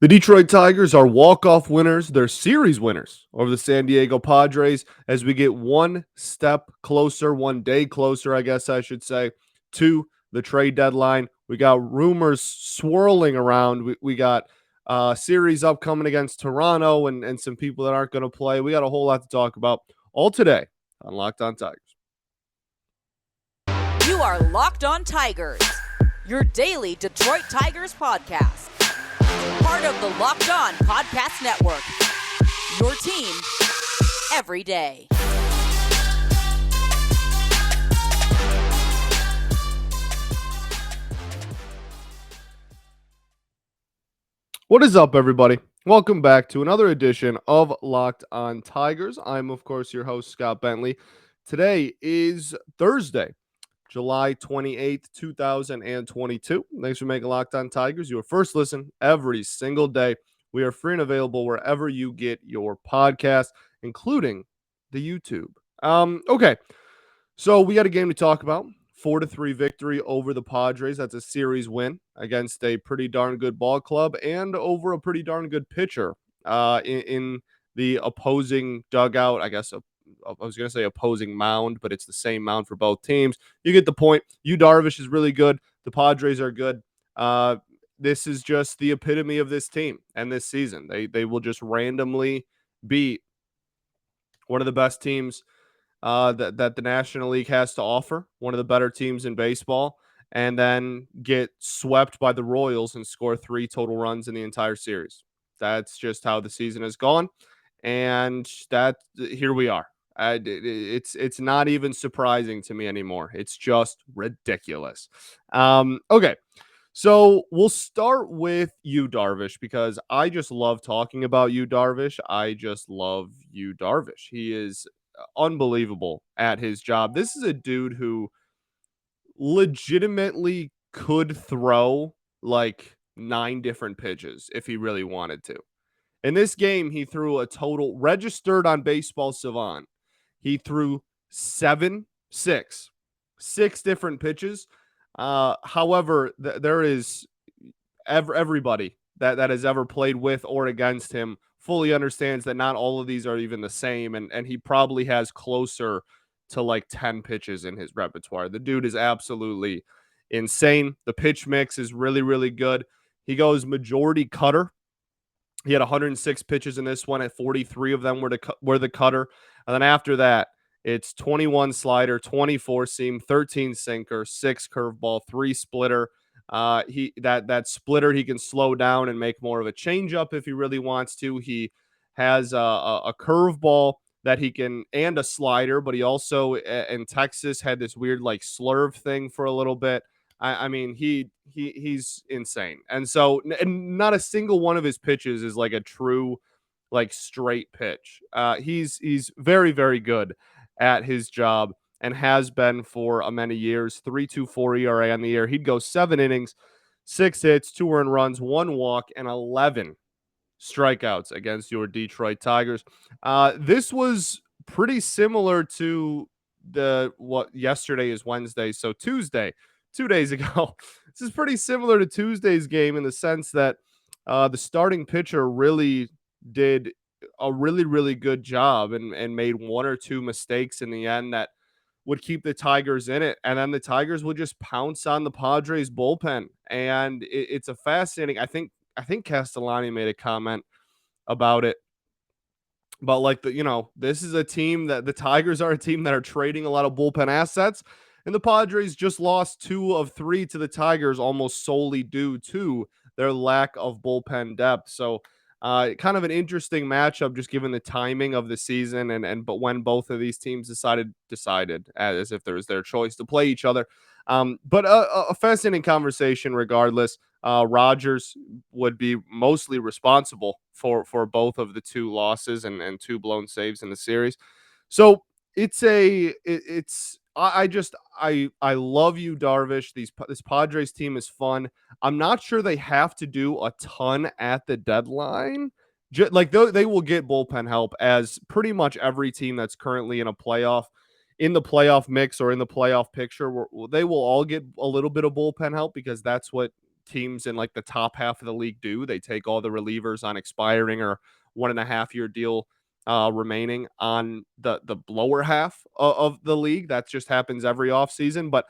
The Detroit Tigers are walk-off winners. They're series winners over the San Diego Padres as we get one step closer, one day closer, I guess I should say, to the trade deadline. We got rumors swirling around. We got series upcoming against Toronto and some people that aren't going to play. We got a whole lot to talk about all today on Locked On Tigers. You are Locked On Tigers, your daily Detroit Tigers podcast. Part of the Locked On Podcast Network, your team every day. What is up, everybody? Welcome back to another edition of Locked On Tigers. I'm, of course, your host, Scott Bentley. Today is Thursday, July 28th, 2022. Thanks for making Locked On Tigers your first listen every single day. We are free and available wherever you get your podcast, including the YouTube. Okay, so we got a game to talk about. 4-3 victory over the Padres. That's a series win against a pretty darn good ball club and over a pretty darn good pitcher in the opposing dugout. I guess I was going to say opposing mound, but it's the same mound for both teams. You get the point. Darvish is really good. The Padres are good. This is just the epitome of this team and this season. They will just randomly beat one of the best teams that the National League has to offer, one of the better teams in baseball, and then get swept by the Royals and score 3 total runs in the entire series. That's just how the season has gone, and here we are. It's not even surprising to me anymore. It's just ridiculous. Okay. So we'll start with Darvish, because I just love talking about Darvish. I just love Darvish. He is unbelievable at his job. This is a dude who legitimately could throw like 9 different pitches if he really wanted to. In this game, he threw a total, registered on Baseball Savant, he threw six different pitches. However, there is everybody that has ever played with or against him fully understands that not all of these are even the same, and he probably has closer to like 10 pitches in his repertoire. The dude is absolutely insane. The pitch mix is really, really good. He goes majority cutter. He had 106 pitches in this one, at 43 of them were the cutter. And then after that, it's 21 slider, 24 seam, 13 sinker, 6 curveball, 3 splitter. That splitter he can slow down and make more of a changeup if he really wants to. He has a curveball that he can, and a slider, but he also in Texas had this weird like slurve thing for a little bit. I mean, he's insane. And so, and not a single one of his pitches is like a true, like straight pitch. He's very, very good at his job and has been for many years. 3.24 ERA on the year. He'd go 7 innings, 6 hits, 2 earned runs, 1 walk, and 11 strikeouts against your Detroit Tigers. This was pretty similar to yesterday is Wednesday, so Tuesday, 2 days ago. This is pretty similar to Tuesday's game in the sense that the starting pitcher really did a really, really good job and made 1 or 2 mistakes in the end that would keep the Tigers in it. And then the Tigers would just pounce on the Padres bullpen. And it's a fascinating, I think Castellani made a comment about it. But like this is a team that the Tigers are a team that are trading a lot of bullpen assets. And the Padres just lost 2 of 3 to the Tigers almost solely due to their lack of bullpen depth. So kind of an interesting matchup, just given the timing of the season but when both of these teams decided as if there was their choice to play each other. But a fascinating conversation regardless. Rogers would be mostly responsible for both of the 2 losses and 2 blown saves in the series. So I love Darvish. This Padres team is fun. I'm not sure they have to do a ton at the deadline. Like they will get bullpen help, as pretty much every team that's currently in the playoff mix or in the playoff picture, they will all get a little bit of bullpen help, because that's what teams in like the top half of the league do. They take all the relievers on expiring or 1.5 year deal remaining on the lower half of the league. That just happens every offseason. But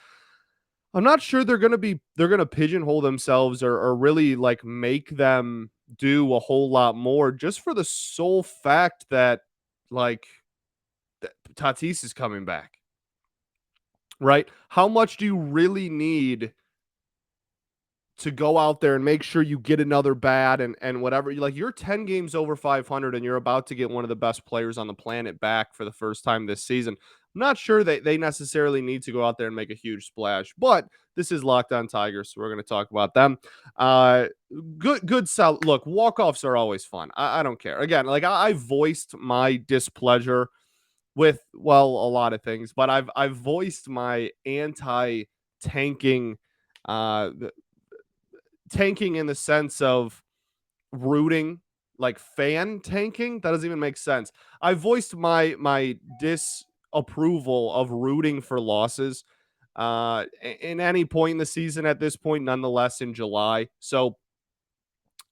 I'm not sure they're gonna pigeonhole themselves or really like make them do a whole lot more just for the sole fact that like Tatis is coming back. Right? How much do you really need to go out there and make sure you get another bat and whatever? Like, you're 10 games over 500 and you're about to get one of the best players on the planet back for the first time this season. I'm not sure that they necessarily need to go out there and make a huge splash, but this is Locked On Tigers, so we're going to talk about them. Good solid. Look, walk-offs are always fun. I don't care. Again, like I voiced my displeasure with, well, a lot of things, but I've voiced my anti-tanking tanking in the sense of rooting, like fan tanking. That doesn't even make sense. I voiced my disapproval of rooting for losses in any point in the season at this point, nonetheless in July. So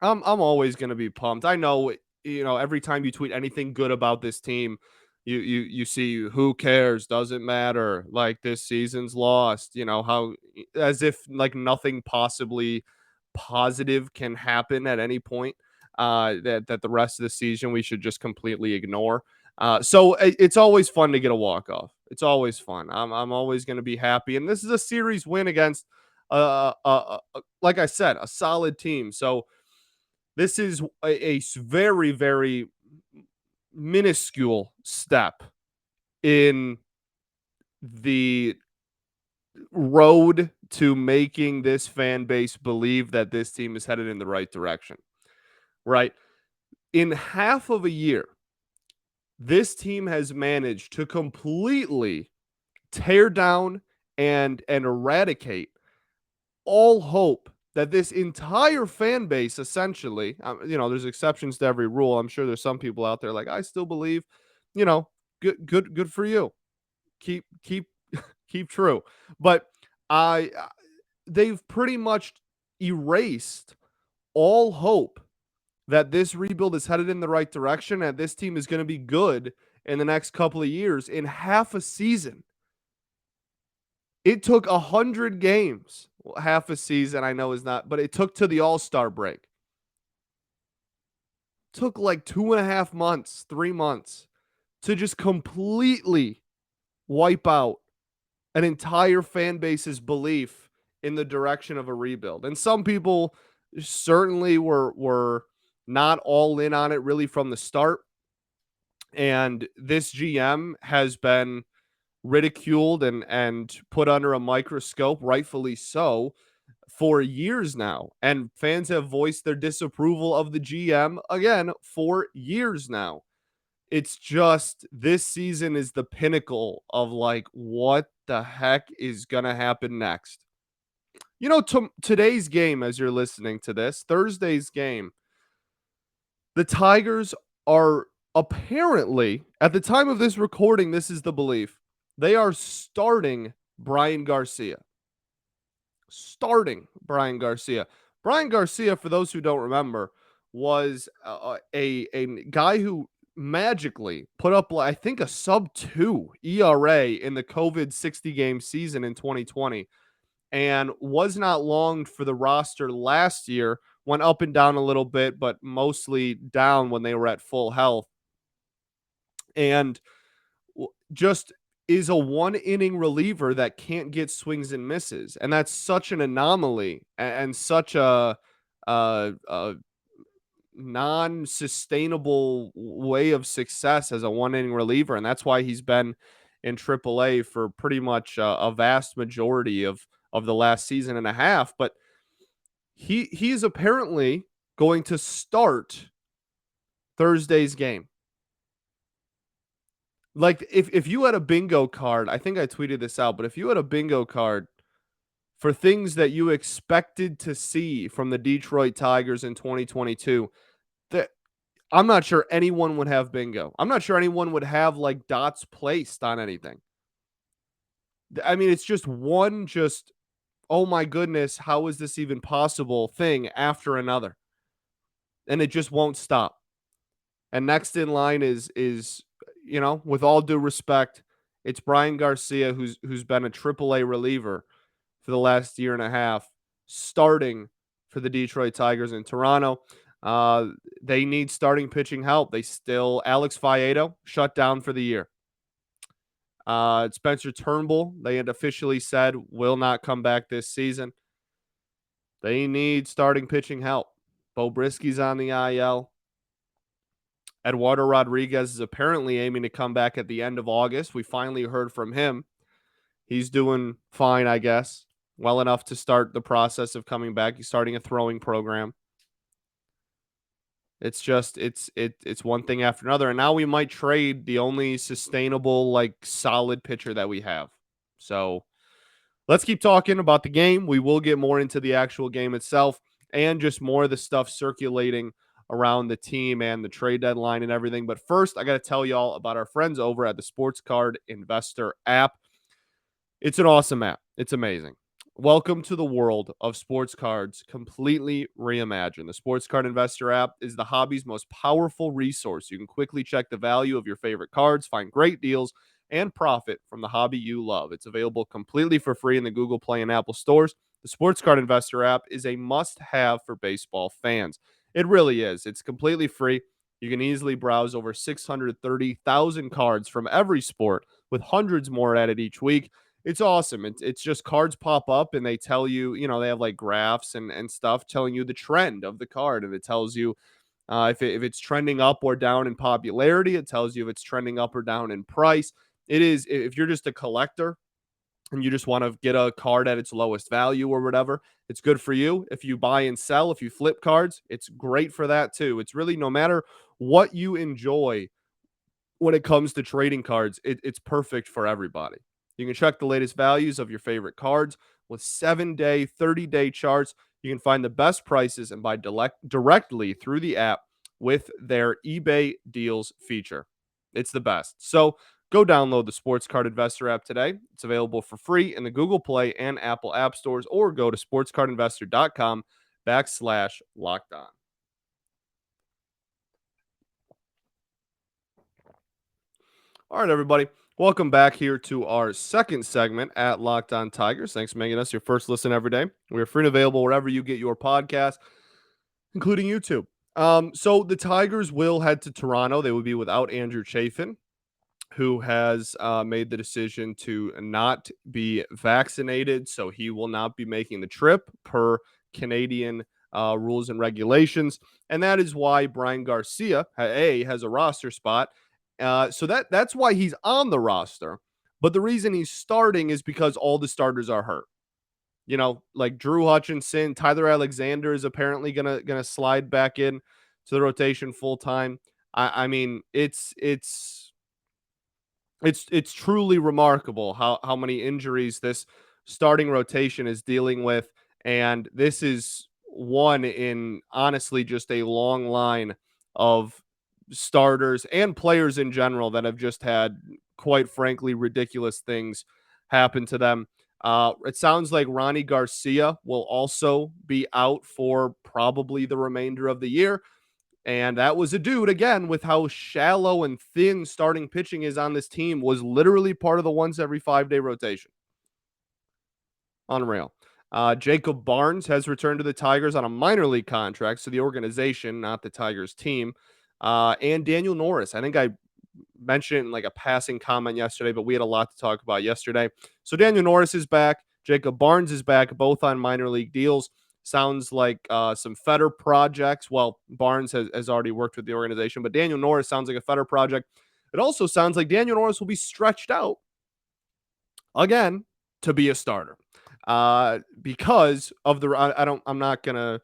I'm always going to be pumped. I know, every time you tweet anything good about this team, you see who cares, doesn't matter, like this season's lost, how, as if like nothing possibly positive can happen at any point, that the rest of the season we should just completely ignore. So it's always fun to get a walk off. It's always fun. I'm always going to be happy, and this is a series win against like I said, a solid team. So this is a very, very minuscule step in the road to making this fan base believe that this team is headed in the right direction, right? In half of a year, this team has managed to completely tear down and eradicate all hope that this entire fan base, essentially, there's exceptions to every rule. I'm sure there's some people out there like, I still believe, good for you. Keep keep true. But they've pretty much erased all hope that this rebuild is headed in the right direction and this team is going to be good in the next couple of years in half a season. It took 100 games. Well, half a season, I know is not, but it took to the All-Star break. Took like 2.5 months, 3 months to just completely wipe out an entire fan base's belief in the direction of a rebuild. And some people certainly were not all in on it really from the start. And this GM has been ridiculed and put under a microscope, rightfully so, for years now. And fans have voiced their disapproval of the GM again for years now. It's just this season is the pinnacle of like, what the heck is going to happen next? Today's game, as you're listening to this, Thursday's game, the Tigers are apparently, at the time of this recording, this is the belief, they are starting Brian Garcia. Brian Garcia, for those who don't remember, was a guy who magically put up, I think, a sub-2 ERA in the COVID 60-game season in 2020 and was not long for the roster last year. Went up and down a little bit, but mostly down when they were at full health. And just is a one-inning reliever that can't get swings and misses. And that's such an anomaly and such a non-sustainable way of success as a one-inning reliever. And that's why he's been in AAA for pretty much a vast majority of the last season and a half. But he is apparently going to start Thursday's game. Like, if you had a bingo card, I think I tweeted this out, but if you had a bingo card for things that you expected to see from the Detroit Tigers in 2022, that I'm not sure anyone would have bingo. I'm not sure anyone would have like dots placed on anything. I mean, it's just one just oh my goodness, how is this even possible thing after another. And it just won't stop. And next in line is with all due respect, it's Brian Garcia who's been a AAA reliever for the last year and a half, starting for the Detroit Tigers in Toronto. They need starting pitching help. Alex Faedo shut down for the year. Spencer Turnbull, they had officially said, will not come back this season. They need starting pitching help. Bo Brisky's on the IL. Eduardo Rodriguez is apparently aiming to come back at the end of August. We finally heard from him. He's doing fine, I guess. Well enough to start the process of coming back. He's starting a throwing program. It's just it's one thing after another, and now we might trade the only sustainable, like, solid pitcher that we have. So let's keep talking about the game. We will get more into the actual game itself and just more of the stuff circulating around the team and the trade deadline and everything. But first, I got to tell y'all about our friends over at the Sports Card Investor app. It's an awesome app. It's amazing. Welcome to the world of sports cards, completely reimagined. The Sports Card Investor app is the hobby's most powerful resource. You can quickly check the value of your favorite cards, find great deals, and profit from the hobby you love. It's available completely for free in the Google Play and Apple stores. The Sports Card Investor app is a must-have for baseball fans. It really is. It's completely free. You can easily browse over 630,000 cards from every sport, with hundreds more added each week. It's awesome. It's just cards pop up and they tell you, they have like graphs and stuff telling you the trend of the card. And it tells you if it's trending up or down in popularity. It tells you if it's trending up or down in price. It is, if you're just a collector and you just want to get a card at its lowest value or whatever, it's good for you. If you buy and sell, if you flip cards, it's great for that too. It's really, no matter what you enjoy when it comes to trading cards, it's perfect for everybody. You can check the latest values of your favorite cards with 7-day, 30-day charts. You can find the best prices and buy directly through the app with their eBay deals feature. It's the best. So go download the Sports Card Investor app today. It's available for free in the Google Play and Apple app stores, or go to sportscardinvestor.com/lockedon. All right, everybody. Welcome back here to our second segment at Locked On Tigers. Thanks for making us your first listen every day. We are free and available wherever you get your podcast, including YouTube. So the Tigers will head to Toronto. They will be without Andrew Chafin, who has made the decision to not be vaccinated. So he will not be making the trip per Canadian rules and regulations. And that is why Brian Garcia, has a roster spot. So that's why he's on the roster. But the reason he's starting is because all the starters are hurt. Like Drew Hutchinson, Tyler Alexander is apparently gonna slide back in to the rotation full time. I mean, it's truly remarkable how many injuries this starting rotation is dealing with, and this is one in, honestly, just a long line of starters and players in general that have just had, quite frankly, ridiculous things happen to them. It sounds like Ronnie Garcia will also be out for probably the remainder of the year. And that was a dude, again, with how shallow and thin starting pitching is on this team, was literally part of the once every 5-day rotation. Unreal. Jacob Barnes has returned to the Tigers on a minor league contract, so the organization, not the Tigers team. And Daniel Norris. I think I mentioned it in like a passing comment yesterday, but we had a lot to talk about yesterday. So Daniel Norris is back. Jacob Barnes is back, both on minor league deals. Sounds like some Fetter projects. Well, Barnes has already worked with the organization, but Daniel Norris sounds like a Fetter project. It also sounds like Daniel Norris will be stretched out again to be a starter because of I'm not going to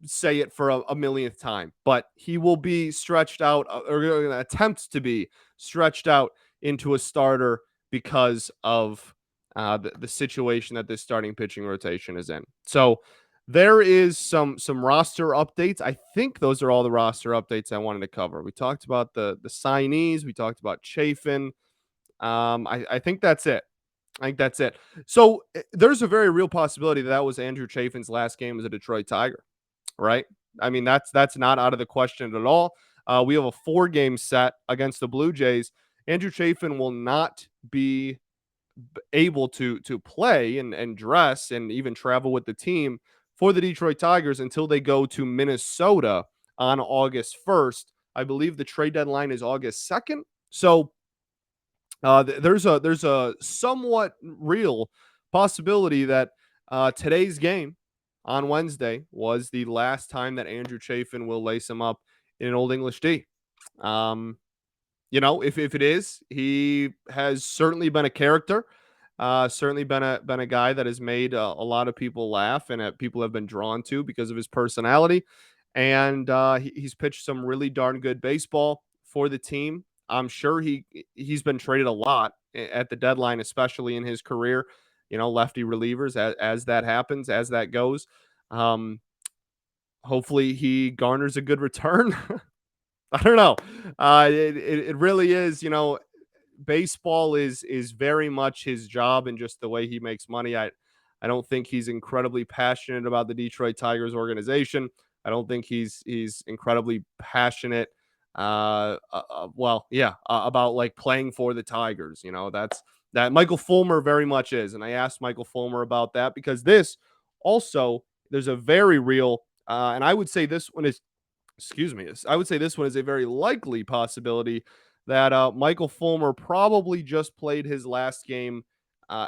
say it for a millionth time, but he will be stretched out, or attempt to be stretched out into a starter because of the situation that this starting pitching rotation is in. So there is some roster updates. I think those are all the roster updates I wanted to cover. We talked about the signees. We talked about Chafin. I think that's it. I think that's it. So there's a very real possibility that that was Andrew Chafin's last game as a Detroit Tiger, right? I mean, that's not out of the question at all. We have a 4-game set against the Blue Jays. Andrew Chafin will not be able to play and dress and even travel with the team for the Detroit Tigers until they go to Minnesota on August 1st. I believe the trade deadline is August 2nd. So there's a somewhat real possibility that today's game on Wednesday was the last time that Andrew Chafin will lace him up in an Old English D. Um, if it is, he has certainly been a character. Certainly been a guy that has made a lot of people laugh and people have been drawn to because of his personality. And he's pitched some really darn good baseball for the team. I'm sure he's been traded a lot at the deadline, especially in his career. Lefty relievers as that happens, as that goes. Hopefully he garners a good return. I don't know. It really is. Baseball is very much his job and just the way he makes money. I don't think he's incredibly passionate about the Detroit Tigers organization. I don't think he's incredibly passionate. About like playing for the Tigers. That's that Michael Fulmer very much is, and I asked Michael Fulmer about that because this also there's a very real, and I would say this one is. Excuse me. I would say this one is a very likely possibility that Michael Fulmer probably just played his last game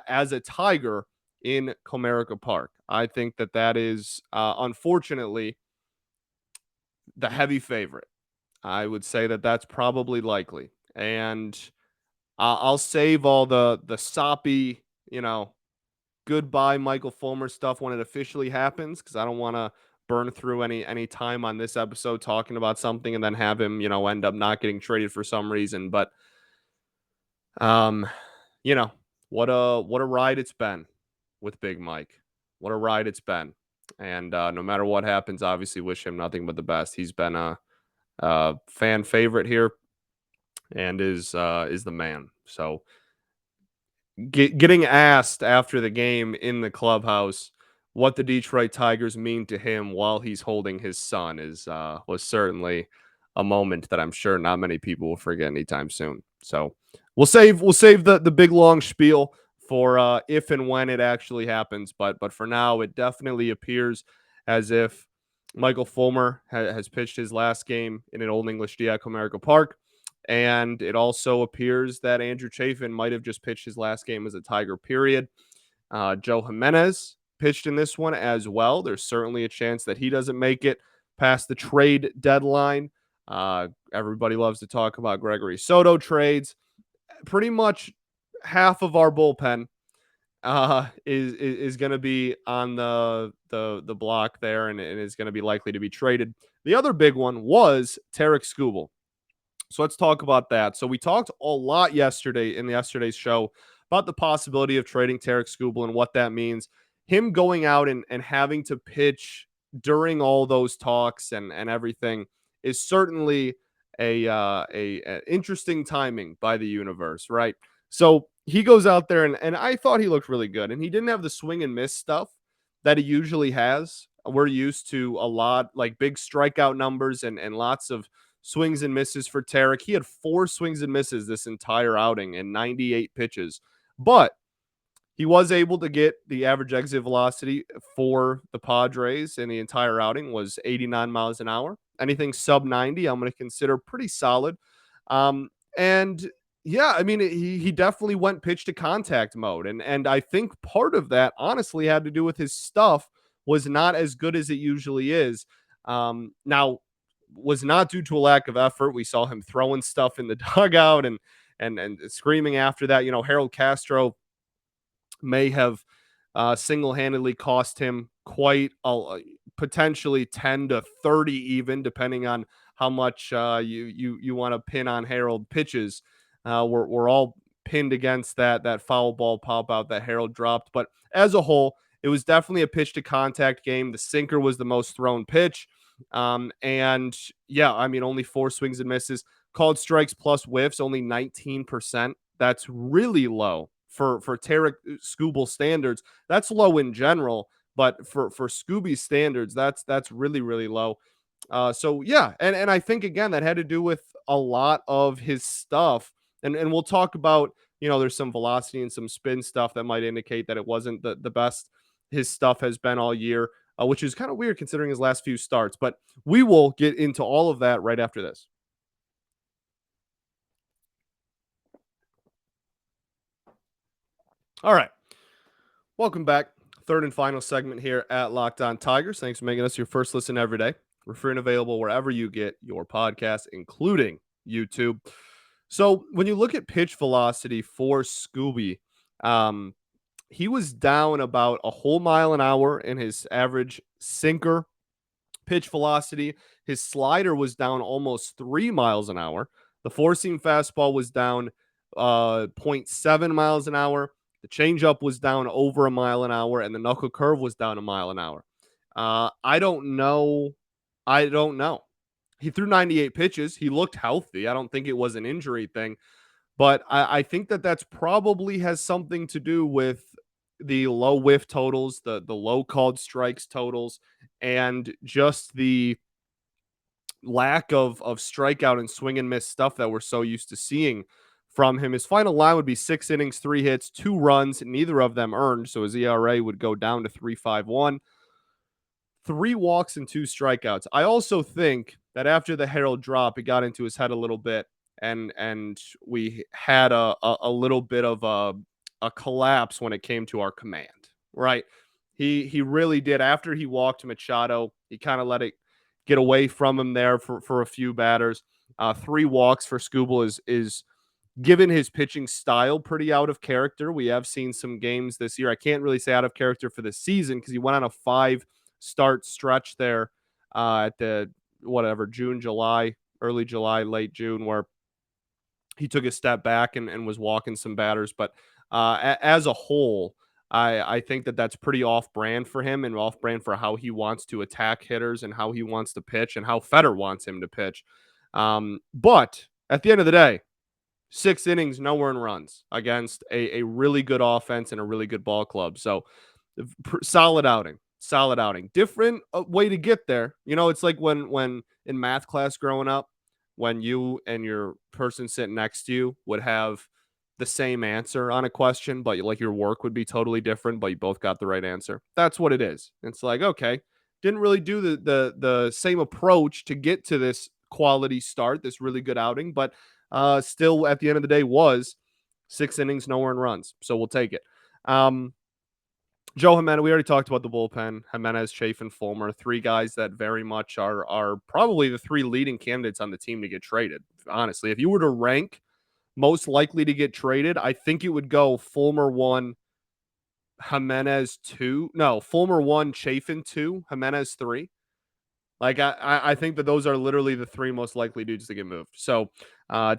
as a Tiger in Comerica Park. I think that is unfortunately the heavy favorite. I would say that that's probably likely, and I'll save all the soppy, goodbye Michael Fulmer stuff when it officially happens because I don't want to burn through any time on this episode talking about something and then have him, end up not getting traded for some reason. But um, what a ride it's been with Big Mike. What a ride it's been. And no matter what happens, obviously wish him nothing but the best. He's been a fan favorite here and is the man. So getting asked after the game in the clubhouse what the Detroit Tigers mean to him while he's holding his son was certainly a moment that I'm sure not many people will forget anytime soon. So we'll save the big long spiel for if and when it actually happens. But for now, it definitely appears as if Michael Fulmer has pitched his last game in an Old English D at Comerica Park. And it also appears that Andrew Chafin might have just pitched his last game as a Tiger, period. Joe Jimenez pitched in this one as well. There's certainly a chance that he doesn't make it past the trade deadline. Everybody loves to talk about Gregory Soto trades. Pretty much half of our bullpen is going to be on the block there and is going to be likely to be traded. The other big one was Tarik Skubal. So let's talk about that. So we talked a lot yesterday in yesterday's show about the possibility of trading Tarik Skubal and what that means. Him going out and having to pitch during all those talks and everything is certainly a interesting timing by the universe, right? So he goes out there and I thought he looked really good, and he didn't have the swing and miss stuff that he usually has. We're used to a lot like big strikeout numbers and lots of swings and misses for Tarik. He had 4 swings and misses this entire outing and 98 pitches, but he was able to get the average exit velocity for the Padres in the entire outing was 89 miles an hour. Anything sub 90, I'm going to consider pretty solid. And yeah, I mean, he definitely went pitch to contact mode. And I think part of that honestly had to do with his stuff was not as good as it usually is. Now, was not due to a lack of effort. We saw him throwing stuff in the dugout and screaming after that. Harold Castro may have single-handedly cost him quite potentially 10 to 30 even, depending on how much you want to pin on Harold pitches. We're all pinned against that foul ball pop out that Harold dropped. But as a whole, it was definitely a pitch to contact game. The sinker was the most thrown pitch. And yeah, I mean, only 4 swings and misses. Called strikes plus whiffs, only 19%. That's really low for Tarik Skubal standards, that's low in general. But for Scooby's standards, that's really really low. So yeah, and I think again that had to do with a lot of his stuff, and we'll talk about, there's some velocity and some spin stuff that might indicate that it wasn't the best his stuff has been all year, which is kind of weird considering his last few starts. But we will get into all of that right after this. All right, welcome back. Third and final segment here at Locked On Tigers. Thanks for making us your first listen every day. We're free and available wherever you get your podcasts, including YouTube. So when you look at pitch velocity for Scooby, he was down about a whole mile an hour in his average sinker pitch velocity. His slider was down almost 3 miles an hour. The four-seam fastball was down 0.7 miles an hour. The changeup was down over a mile an hour, and the knuckle curve was down a mile an hour. I don't know. He threw 98 pitches. He looked healthy. I don't think it was an injury thing, but I think that's probably has something to do with the low whiff totals, the low called strikes totals, and just the lack of strikeout and swing and miss stuff that we're so used to seeing from him. His final line would be 6 innings, 3 hits, 2 runs, neither of them earned, so his ERA would go down to 3.51. 3 walks and 2 strikeouts. I also think that after the Herald drop, it got into his head a little bit, and we had a little bit of a collapse when it came to our command. Right? He really did. After he walked Machado, he kind of let it get away from him there for a few batters. 3 walks for Skubal is given his pitching style pretty out of character. We have seen some games this year. I can't really say out of character for the season because he went on a 5-start stretch there at the June, July, early July, late June, where he took a step back and was walking some batters. But as a whole, I think that's pretty off-brand for him and off-brand for how he wants to attack hitters and how he wants to pitch and how Feder wants him to pitch. But at the end of the day, 6 innings, no earned runs against a really good offense and a really good ball club. So solid outing. Different way to get there. It's like when in math class growing up, when you and your person sitting next to you would have the same answer on a question, but like your work would be totally different, but you both got the right answer. That's what it is. It's like, okay, didn't really do the same approach to get to this quality start, this really good outing, but still at the end of the day was 6 innings, no earned runs. So we'll take it. Joe Jimenez, we already talked about the bullpen. Jimenez, Chafin, Fulmer, 3 guys that very much are probably the 3 leading candidates on the team to get traded. Honestly, if you were to rank most likely to get traded, I think it would go Fulmer 1, Jimenez 2. No, Fulmer 1, Chafin 2, Jimenez 3. Like I think that those are literally the 3 most likely dudes to get moved. So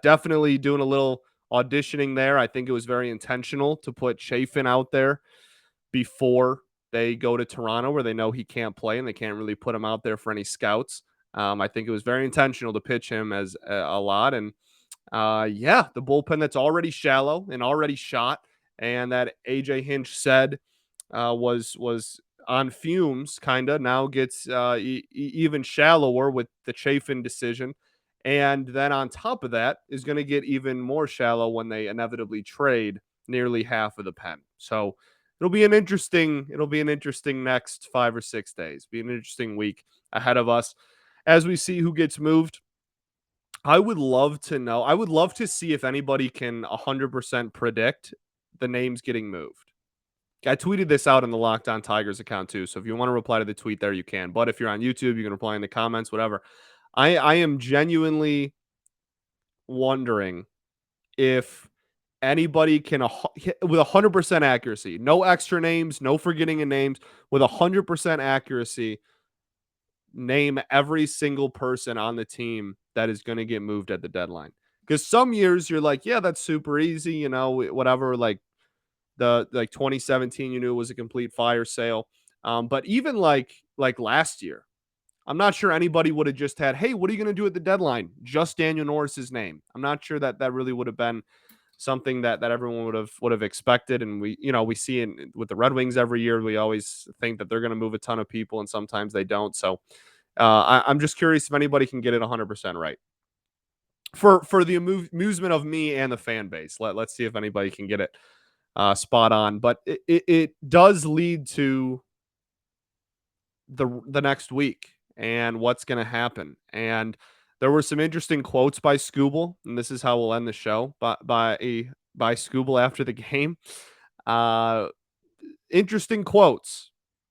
definitely doing a little auditioning there. I think it was very intentional to put Chafin out there before they go to Toronto, where they know he can't play and they can't really put him out there for any scouts. I think it was very intentional to pitch him as a lot. And the bullpen that's already shallow and already shot, and that AJ Hinch said was on fumes, kind of now gets even shallower with the Chafin decision. And then on top of that is going to get even more shallow when they inevitably trade nearly half of the pen. So it'll be an interesting next 5 or 6 days. Be an interesting week ahead of us as we see who gets moved. I would love to know. I would love to see if anybody can 100% predict the names getting moved. I tweeted this out on the Locked On Tigers account too. So if you want to reply to the tweet there, you can. But if you're on YouTube, you can reply in the comments, whatever. I am genuinely wondering if anybody can, with 100% accuracy, no extra names, no forgetting of names, with 100% accuracy, name every single person on the team that is going to get moved at the deadline. Because some years you're like, yeah, that's super easy, whatever. Like 2017, you knew it was a complete fire sale. But even like last year, I'm not sure anybody would have just had, hey, what are you going to do at the deadline? Just Daniel Norris's name. I'm not sure that really would have been something that everyone would have expected. And we see it with the Red Wings every year. We always think that they're going to move a ton of people, and sometimes they don't. So I'm just curious if anybody can get it 100% right for the amusement of me and the fan base. Let's see if anybody can get it spot on. But it does lead to the next week and what's going to happen. And there were some interesting quotes by Skubal, and this is how we'll end the show by Skubal after the game. Uh, Interesting quotes.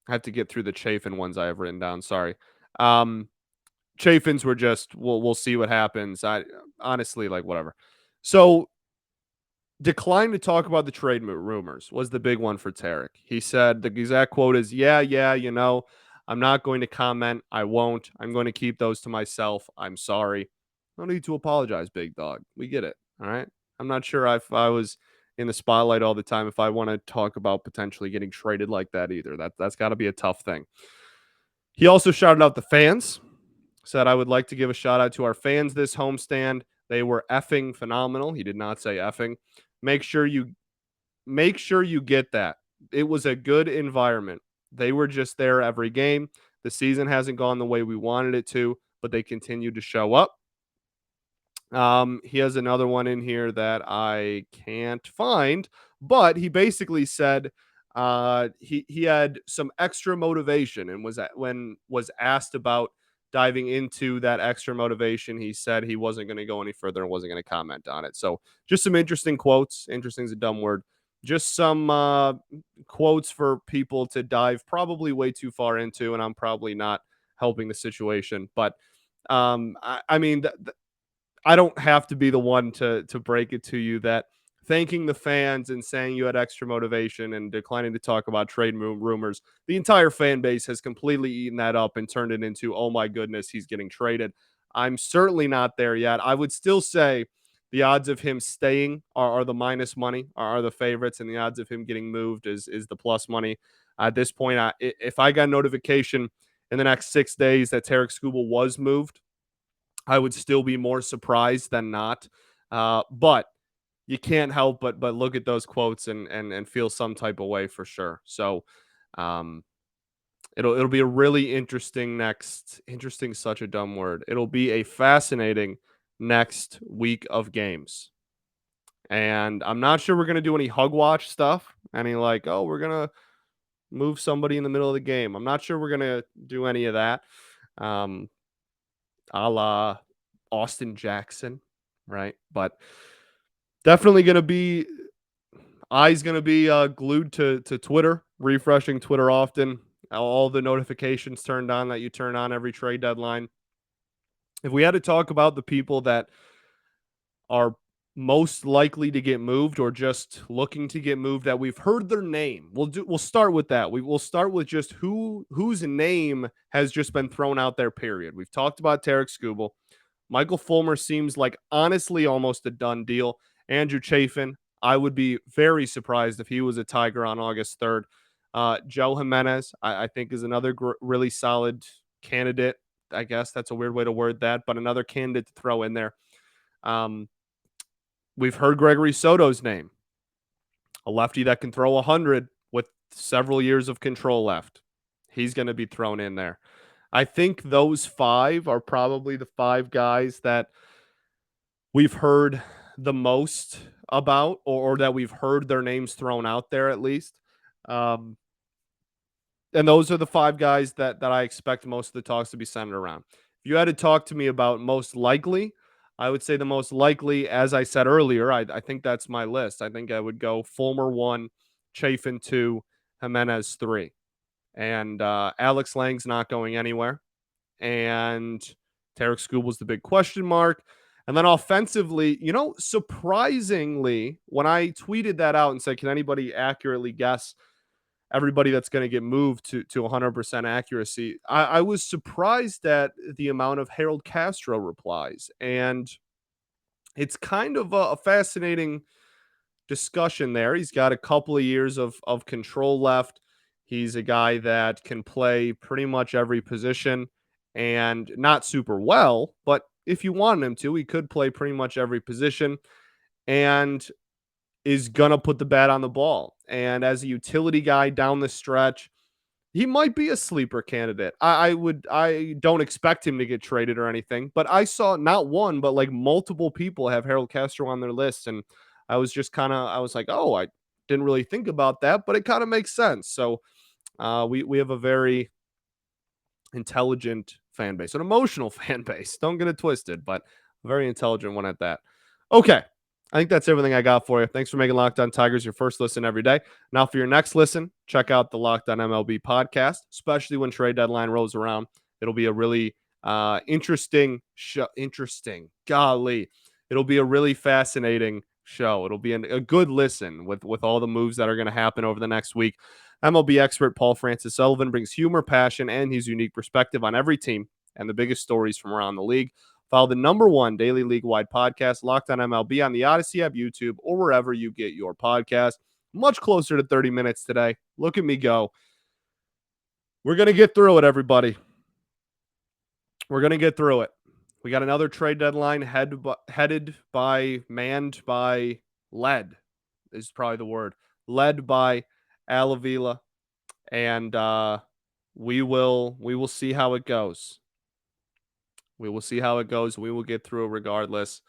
I have to get through the Chafin ones I have written down. Sorry. Chafin's were just we'll see what happens. I honestly like whatever. So declined to talk about the trade rumors was the big one for Tarik. He said the exact quote is, yeah, I'm not going to comment. I won't. I'm going to keep those to myself. I'm sorry. No need to apologize, big dog. We get it. All right. I'm not sure if I was in the spotlight all the time if I want to talk about potentially getting traded like that either. That's got to be a tough thing. He also shouted out the fans. Said I would like to give a shout out to our fans this homestand. They were effing phenomenal. He did not say effing. Make sure you get that. It was a good environment. They were just there every game. The season hasn't gone the way we wanted it to, but they continued to show up. He has another one in here that I can't find, but he basically said he had some extra motivation and when was asked about diving into that extra motivation, he said he wasn't going to go any further and wasn't going to comment on it. So just some interesting quotes. Interesting is a dumb word. Just some quotes for people to dive probably way too far into, and I'm probably not helping the situation. But I mean, I don't have to be the one to break it to you that thanking the fans and saying you had extra motivation and declining to talk about trade rumors, the entire fan base has completely eaten that up and turned it into, oh my goodness, he's getting traded. I'm certainly not there yet. I would still say the odds of him staying are the minus money, are the favorites, and the odds of him getting moved is the plus money. At this point, if I got notification in the next 6 days that Tarik Skubal was moved, I would still be more surprised than not. But you can't help but look at those quotes and feel some type of way for sure. So um, it'll be a really interesting such a dumb word. It'll be a fascinating next week of games. And I'm not sure we're gonna do any hug watch stuff. Any like, oh, we're gonna move somebody in the middle of the game. I'm not sure we're gonna do any of that. Um, a la Austin Jackson, right? But definitely going to be eyes going to be glued to Twitter, refreshing Twitter often. All the notifications turned on that you turn on every trade deadline. If we had to talk about the people that are most likely to get moved or just looking to get moved that we've heard their name, we'll start with that. We'll start with just whose name has just been thrown out there, period. We've talked about Tarik Skubal. Michael Fulmer seems like honestly almost a done deal. Andrew Chafin, I would be very surprised if he was a Tiger on August 3rd. Joe Jimenez, I think, is another really solid candidate. I guess that's a weird way to word that, but another candidate to throw in there. We've heard Gregory Soto's name, a lefty that can throw 100 with several years of control left. He's going to be thrown in there. I think those five are probably the five guys that we've heard the most about, or that we've heard their names thrown out there at least. And those are the five guys that I expect most of the talks to be centered around. If you had to talk to me about most likely, I would say the most likely, as I said earlier, I think that's my list. I think I would go Fulmer 1, Chafin 2, Jimenez 3. And Alex Lang's not going anywhere. And Tarik Skubal's the big question mark. And then offensively, surprisingly, when I tweeted that out and said, can anybody accurately guess everybody that's going to get moved to 100% accuracy, I was surprised at the amount of Harold Castro replies. And it's kind of a fascinating discussion there. He's got a couple of years of control left. He's a guy that can play pretty much every position and not super well, but if you wanted him to, he could play pretty much every position. And is going to put the bat on the ball. And as a utility guy down the stretch, he might be a sleeper candidate. I don't expect him to get traded or anything, but I saw not one, but like multiple people have Harold Castro on their list. And I was just I was like, oh, I didn't really think about that, but it kind of makes sense. So we have a very intelligent fan base, an emotional fan base. Don't get it twisted, but a very intelligent one at that. Okay. I think that's everything I got for you. Thanks for making Locked On Tigers your first listen every day. Now, for your next listen, check out the Locked On MLB podcast, especially when trade deadline rolls around. It'll be a really interesting show. Interesting. Golly. It'll be a really fascinating show. It'll be a good listen with all the moves that are going to happen over the next week. MLB expert Paul Francis Sullivan brings humor, passion, and his unique perspective on every team and the biggest stories from around the league. Follow the #1 daily league-wide podcast, Locked On MLB, on the Odyssey app, YouTube, or wherever you get your podcast. Much closer to 30 minutes today. Look at me go. We're going to get through it, everybody. We're going to get through it. We got another trade deadline headed by, manned by, led is probably the word. Led by Al Avila. And we will see how it goes. We will see how it goes. We will get through it regardless.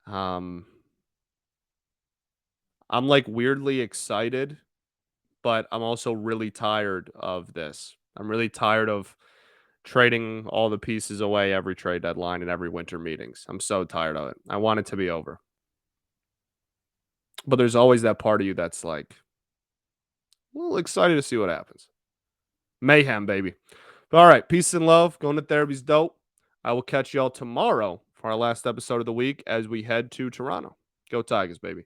I'm like weirdly excited, but I'm also really tired of this. I'm really tired of trading all the pieces away every trade deadline and every winter meetings. I'm so tired of it. I want it to be over. But there's always that part of you that's like, well, excited to see what happens. Mayhem, baby. But all right, peace and love. Going to therapy's dope. I will catch y'all tomorrow for our last episode of the week as we head to Toronto. Go Tigers, baby.